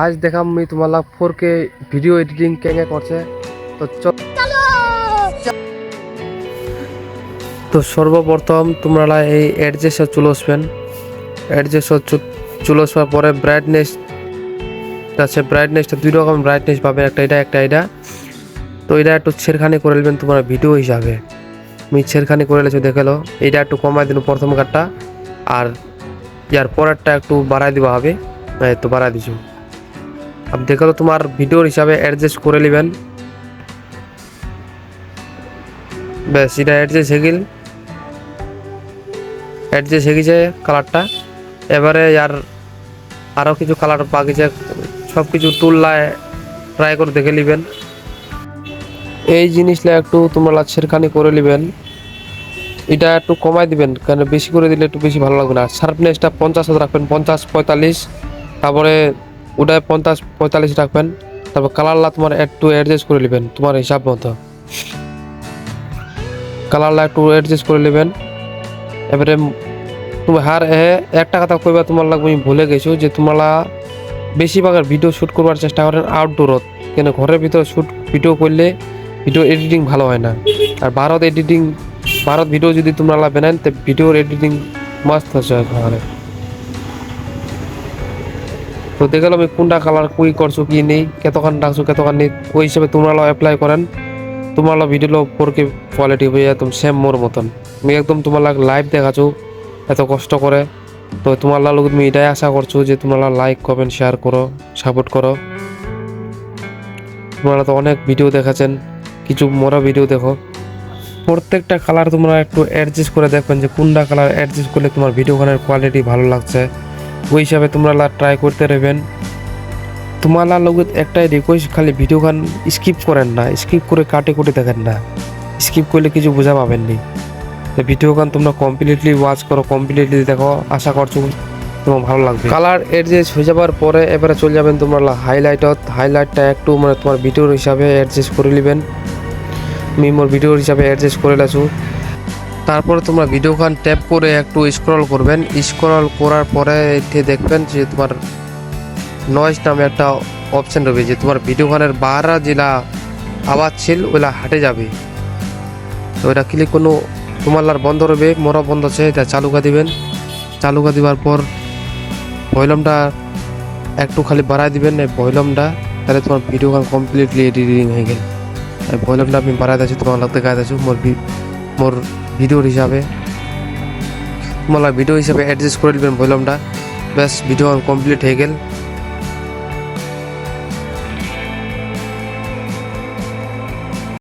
আজ দেখাম আমি তোমালা 4K ভিডিও এডিটিং কেঙ্গে করছে। তো সর্বপ্রথম তোমরা এই অ্যাডজাস্টে চলে আসবেন। অ্যাডজাস্ট চলে আসার পরে ব্রাইটনেস আছে, ব্রাইটনেসটা দুই রকম ব্রাইটনেস পাবেন, একটা এটা। তো এটা একটু ছেড়খানি করে নেবেন তোমার ভিডিও হিসাবে। আমি ছেড়খানি করে লেছি, দেখালো এটা একটু কমাই দিন প্রথম কাটটা, আর ইয়ার পরেরটা একটু বাড়াই দেওয়া হবে। তো বাড়াই দিছো, আপনি দেখালো তোমার ভিডিওর হিসাবে অ্যাডজাস্ট করে নেবেন। ব্যাস এটা অ্যাডজাস্ট হয়ে গেছে কালারটা। এবারে আর আরও কিছু কালার বাকি, সব কিছু তুলনায় ট্রাই করে দেখে নেবেন। এই জিনিসটা একটু তোমরা ছেড়খানি করে নেবেন, এটা একটু কমাই দিবেন, কারণ বেশি করে দিলে একটু বেশি ভালো লাগবে না। শার্পনেসটা 50 রাখবেন, 50-45, তারপরে ওটায় 50-45 রাখবেন। তারপর কালারলা তোমার একটু অ্যাডজাস্ট করে নেবেন তোমার হিসাব মতো, কালারলা একটু অ্যাডজাস্ট করে নেবেন। এবারে তুমি একটা কথা কইবা তোমার লাগবে, আমি ভুলে গেছো যে তোমরা বেশিরভাগের ভিডিও শ্যুট করবার চেষ্টা করেন আউটডোরত, কেন ঘরের ভিতরে ভিডিও করলে ভিডিও এডিটিং ভালো হয় না। আর ভারত ভিডিও যদি তোমরা বানান তো ভিডিওর এডিটিং মস্ত হচ্ছে ঘরে। তো দেখলাম আমি কোনটা কালার কুই করছো কি নেই, কতক্ষণ রাখছো কতক্ষণ নেই, ওই হিসেবে তোমরা অ্যাপ্লাই করেন। তোমরা ভিডিও 4K কোয়ালিটি হয়ে একদম সেম মোর মতন। আমি একদম তোমার লাইভ দেখাচ্ছো এত কষ্ট করে। তো তোমার লোক তুমি এটাই আশা করছো যে তোমরা লাইক কমেন্ট শেয়ার করো, সাপোর্ট করো। তোমরা তো অনেক ভিডিও দেখাচ্ছেন, কিছু মোরা ভিডিও দেখো। প্রত্যেকটা কালার তোমরা একটু অ্যাডজাস্ট করে দেখবেন যে কোনটা কালার অ্যাডজাস্ট করলে তোমার ভিডিওখানের কোয়ালিটি ভালো লাগছে, ওই হিসাবে তোমরা ট্রাই করতে রইবেন। তোমার লোক একটাই রিকোয়েস্ট, খালি ভিডিওখান স্কিপ করেন না, স্কিপ করে কাটে কুটে দেখেন না, স্কিপ করলে কিছু বোঝা পাবেন নি। ভিডিওখান তোমরা কমপ্লিটলি ওয়াচ করো, কমপ্লিটলি দেখো, আশা করছো তোমার ভালো লাগবে। কালার অ্যাডজাস্ট হয়ে যাবার পরে এবারে চলে যাবেন তোমরা হাইলাইটটা একটু মানে তোমার ভিডিওর হিসাবে অ্যাডজাস্ট করে নেবেন। আমি মোর ভিডিওর হিসাবে অ্যাডজাস্ট করে লাসু। তারপরে তোমরা ভিডিওখান ট্যাপ করে একটু স্ক্রল করবেন, স্ক্রল করার পরে এতে দেখবেন যে তোমার নয়েজ নামে একটা অপশন রয়েছে, যে তোমার ভিডিওখানের বাহারা যেটা আওয়াজ ছিল ওইটা হাটে যাবে। তো ওইটা ক্লিক কোনো তোমার বন্ধ রবে, মোরা বন্ধ আছে, এটা চালু করে দিবেন। চালু করে দেওয়ার পর ভলিউমটা একটু খালি বাড়াই দিবেন, এই ভলিউমটা, তাহলে তোমার ভিডিওখান কমপ্লিটলি এডিটিং হয়ে গেল। এই ভলিউমটা আমি বাড়াই দিচ্ছি, তোমার লাগতে গায়ে দিচ্ছি মোর ভিডিওর হিসাবে। তোমার ভিডিও হিসাবে অ্যাডজাস্ট করে নেবেন ভলিউমটা। ব্যাস ভিডিও কমপ্লিট হয়ে গেল।